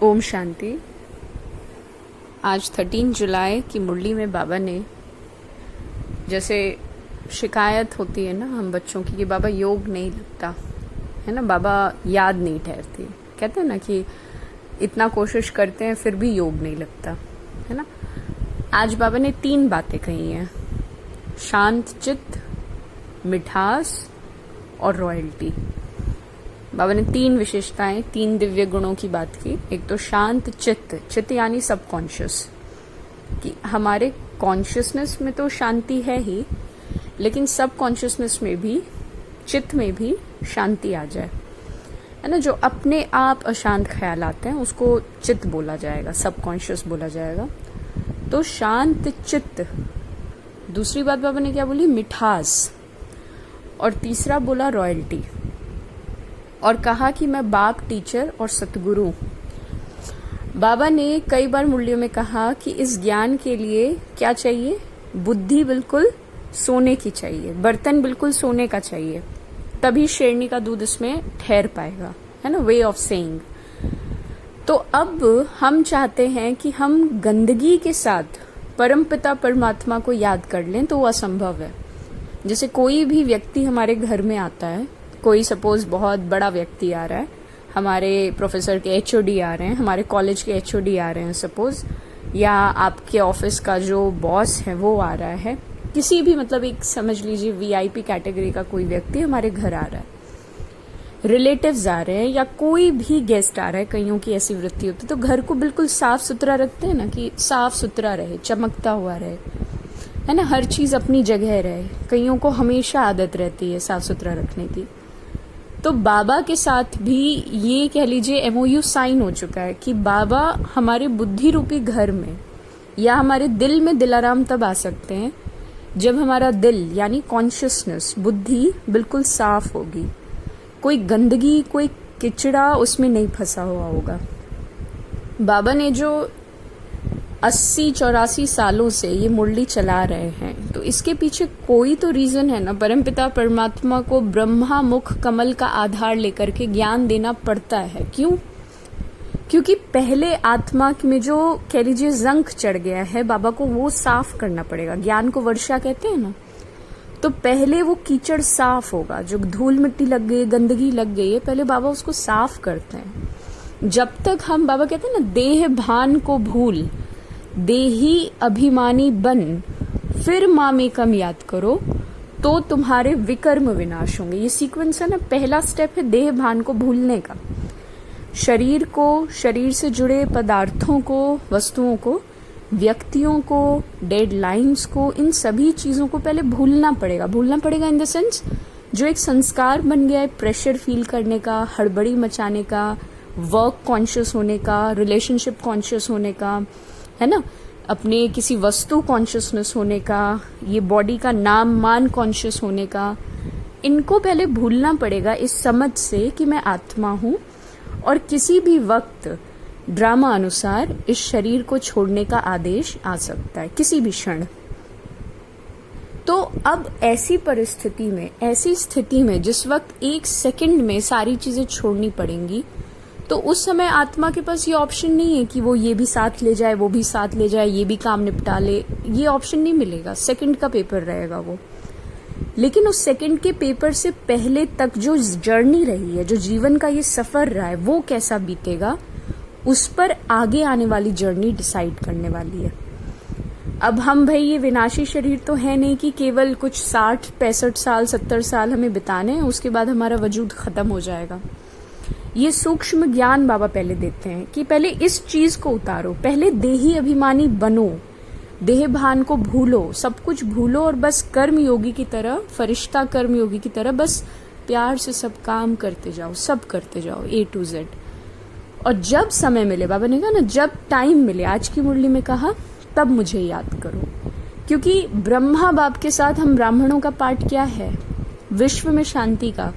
ओम शांति। आज 13 जुलाई की मुरली में बाबा ने, जैसे शिकायत होती है ना हम बच्चों की कि बाबा योग नहीं लगता है ना, बाबा याद नहीं ठहरती, कहते हैं ना कि इतना कोशिश करते हैं फिर भी योग नहीं लगता है ना। आज बाबा ने 3 बातें कही हैं, शांत चित्त, मिठास और रॉयल्टी। बाबा ने 3 विशेषताएं, 3 दिव्य गुणों की बात की। एक तो शांत चित्त, चित्त यानी सबकॉन्शियस, कि हमारे कॉन्शियसनेस में तो शांति है ही, लेकिन सब कॉन्शियसनेस में भी, चित्त में भी शांति आ जाए है ना। जो अपने आप अशांत ख्याल आते हैं उसको चित्त बोला जाएगा, सबकॉन्शियस बोला जाएगा। तो शांत चित्त। दूसरी बात बाबा ने क्या बोली, मिठास। और तीसरा बोला रॉयल्टी, और कहा कि मैं बाप, टीचर और सतगुरु। बाबा ने कई बार मुरलियों में कहा कि इस ज्ञान के लिए क्या चाहिए, बुद्धि बिल्कुल सोने की चाहिए, बर्तन बिल्कुल सोने का चाहिए, तभी शेरनी का दूध इसमें ठहर पाएगा है ना, वे ऑफ सेइंग। तो अब हम चाहते हैं कि हम गंदगी के साथ परमपिता परमात्मा को याद कर लें, तो वो असंभव है। जैसे कोई भी व्यक्ति हमारे घर में आता है, कोई सपोज बहुत बड़ा व्यक्ति आ रहा है, हमारे प्रोफेसर के एचओडी आ रहे हैं, हमारे कॉलेज के एचओडी आ रहे हैं सपोज, या आपके ऑफिस का जो बॉस है वो आ रहा है, किसी भी मतलब एक समझ लीजिए वीआईपी कैटेगरी का कोई व्यक्ति हमारे घर आ रहा है, रिलेटिव्स आ रहे हैं, या कोई भी गेस्ट आ रहा है। कईयों की ऐसी वृत्ति होती है, तो घर को बिल्कुल साफ सुथरा रखते हैं ना, कि साफ सुथरा रहे, चमकता हुआ रहे है ना, हर चीज अपनी जगह रहे। कईयों को हमेशा आदत रहती है साफ सुथरा रखने की। तो बाबा के साथ भी ये कह लीजिए एमओयू साइन हो चुका है कि बाबा हमारे बुद्धि रूपी घर में या हमारे दिल में दिलाराम तब आ सकते हैं जब हमारा दिल यानी कॉन्शियसनेस, बुद्धि बिल्कुल साफ होगी, कोई गंदगी, कोई किचड़ा उसमें नहीं फंसा हुआ होगा। बाबा ने जो 80-84 सालों से ये मुरली चला रहे हैं, तो इसके पीछे कोई तो रीजन है ना। परमपिता परमात्मा को ब्रह्मा मुख कमल का आधार लेकर के ज्ञान देना पड़ता है। क्यों? क्योंकि पहले आत्मा में जो कह लीजिए जंक चढ़ गया है, बाबा को वो साफ करना पड़ेगा। ज्ञान को वर्षा कहते हैं ना, तो पहले वो कीचड़ साफ होगा, जो धूल मिट्टी लग गई, गंदगी लग गई है, पहले बाबा उसको साफ करते हैं। जब तक हम, बाबा कहते हैं ना, देह भान को भूल देही अभिमानी बन, फिर मामेकम याद करो, तो तुम्हारे विकर्म विनाश होंगे। ये सीक्वेंस है ना, पहला स्टेप है देह भान को भूलने का, शरीर को, शरीर से जुड़े पदार्थों को, वस्तुओं को, व्यक्तियों को, डेडलाइंस को, इन सभी चीजों को पहले भूलना पड़ेगा। भूलना पड़ेगा इन द सेंस जो एक संस्कार बन गया है, प्रेशर फील करने का, हड़बड़ी मचाने का, वर्क कॉन्शियस होने का, रिलेशनशिप कॉन्शियस होने का, है ना, अपने किसी वस्तु कॉन्शियसनेस होने का, ये बॉडी का नाम मान कॉन्शियस होने का, इनको पहले भूलना पड़ेगा इस समझ से कि मैं आत्मा हूं और किसी भी वक्त ड्रामा अनुसार इस शरीर को छोड़ने का आदेश आ सकता है, किसी भी क्षण। तो अब ऐसी परिस्थिति में, ऐसी स्थिति में जिस वक्त 1 सेकंड में सारी चीजें छोड़नी पड़ेंगी, तो उस समय आत्मा के पास ये ऑप्शन नहीं है कि वो ये भी साथ ले जाए, वो भी साथ ले जाए, ये भी काम निपटा ले। ये ऑप्शन नहीं मिलेगा, सेकंड का पेपर रहेगा वो। लेकिन उस सेकंड के पेपर से पहले तक जो जर्नी रही है, जो जीवन का ये सफर रहा है, वो कैसा बीतेगा, उस पर आगे आने वाली जर्नी डिसाइड करने वाली है। अब हम भाई ये विनाशी शरीर तो है नहीं कि केवल कुछ 60-65 साल, 70 साल हमें बिताने हैं, उसके बाद हमारा वजूद खत्म हो जाएगा। ये सूक्ष्म ज्ञान बाबा पहले देते हैं कि पहले इस चीज को उतारो, पहले देही अभिमानी बनो, देह भान को भूलो, सब कुछ भूलो, और बस कर्म योगी की तरह, फरिश्ता कर्म योगी की तरह बस प्यार से सब काम करते जाओ, सब करते जाओ A to Z। और जब समय मिले, बाबा ने कहा ना, जब टाइम मिले, आज की मुरली में कहा, तब मुझे याद करो। क्योंकि ब्रह्मा बाप के साथ हम ब्राह्मणों का पाठ क्या है, विश्व में शांति का।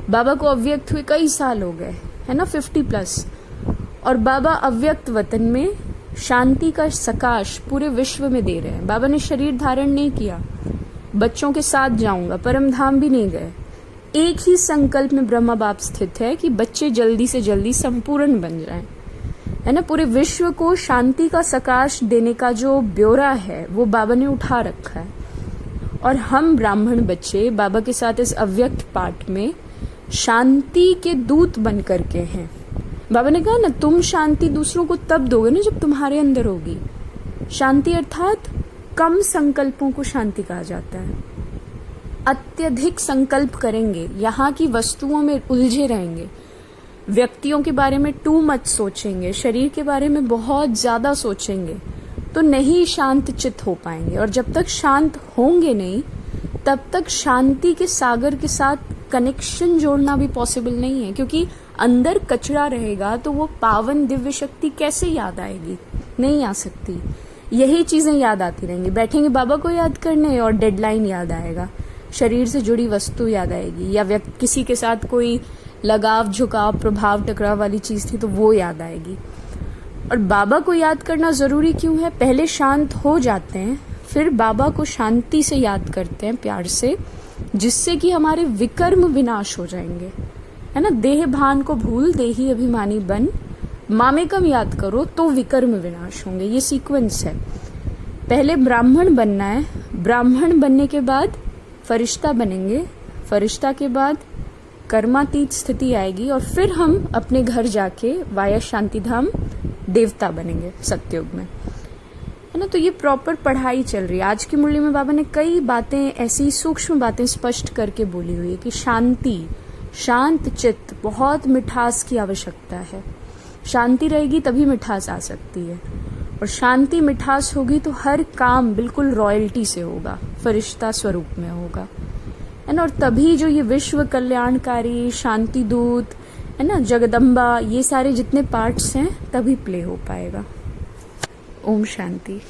बाबा को अव्यक्त हुए कई साल हो गए है ना, 50+, और बाबा अव्यक्त वतन में शांति का सकाश पूरे विश्व में दे रहे हैं। बाबा ने शरीर धारण नहीं किया, बच्चों के साथ जाऊंगा, परम धाम भी नहीं गए, एक ही संकल्प में ब्रह्मा बाप स्थित है कि बच्चे जल्दी से जल्दी संपूर्ण बन जाएं। है ना, पूरे विश्व को शांति का सकाश देने का जो ब्यौरा है वो बाबा ने उठा रखा है। और हम ब्राह्मण बच्चे बाबा के साथ इस अव्यक्त पाठ में शांति के दूत बन करके हैं। बाबा ने कहा ना, तुम शांति दूसरों को तब दोगे ना जब तुम्हारे अंदर होगी। शांति अर्थात कम संकल्पों को शांति कहा जाता है। अत्यधिक संकल्प करेंगे, यहाँ की वस्तुओं में उलझे रहेंगे, व्यक्तियों के बारे में टू मच सोचेंगे, शरीर के बारे में बहुत ज्यादा सोचेंगे, तो नहीं शांत चित्त हो पाएंगे। और जब तक शांत होंगे नहीं, तब तक शांति के सागर के साथ कनेक्शन जोड़ना भी पॉसिबल नहीं है, क्योंकि अंदर कचरा रहेगा तो वो पावन दिव्य शक्ति कैसे याद आएगी? नहीं आ सकती। यही चीजें याद आती रहेंगी। बैठेंगे बाबा को याद करने और डेडलाइन याद आएगा, शरीर से जुड़ी वस्तु याद आएगी, या किसी के साथ कोई लगाव झुकाव प्रभाव टकराव वाली चीज थी तो वो याद आएगी। और बाबा को याद करना जरूरी क्यों है? पहले शांत हो जाते हैं, फिर बाबा को शांति से याद करते हैं, प्यार से, जिससे कि हमारे विकर्म विनाश हो जाएंगे। है ना, देह भान को भूल देही अभिमानी बन, मामेकम याद करो तो विकर्म विनाश होंगे। ये सीक्वेंस है। पहले ब्राह्मण बनना है, ब्राह्मण बनने के बाद फरिश्ता बनेंगे, फरिश्ता के बाद कर्मातीत स्थिति आएगी, और फिर हम अपने घर जाके वाया शांति धाम देवता बनेंगे सतयुग में। है ना, तो ये प्रॉपर पढ़ाई चल रही है। आज की मुरली में बाबा ने कई बातें, ऐसी सूक्ष्म बातें स्पष्ट करके बोली हुई है कि शांति, शांत चित्त, बहुत मिठास की आवश्यकता है। शांति रहेगी तभी मिठास आ सकती है, और शांति मिठास होगी तो हर काम बिल्कुल रॉयल्टी से होगा, फरिश्ता स्वरूप में होगा। है ना, और तभी जो ये विश्व कल्याणकारी शांति दूत, है ना, जगदम्बा, ये सारे जितने पार्ट्स हैं तभी प्ले हो पाएगा। ओम शांति।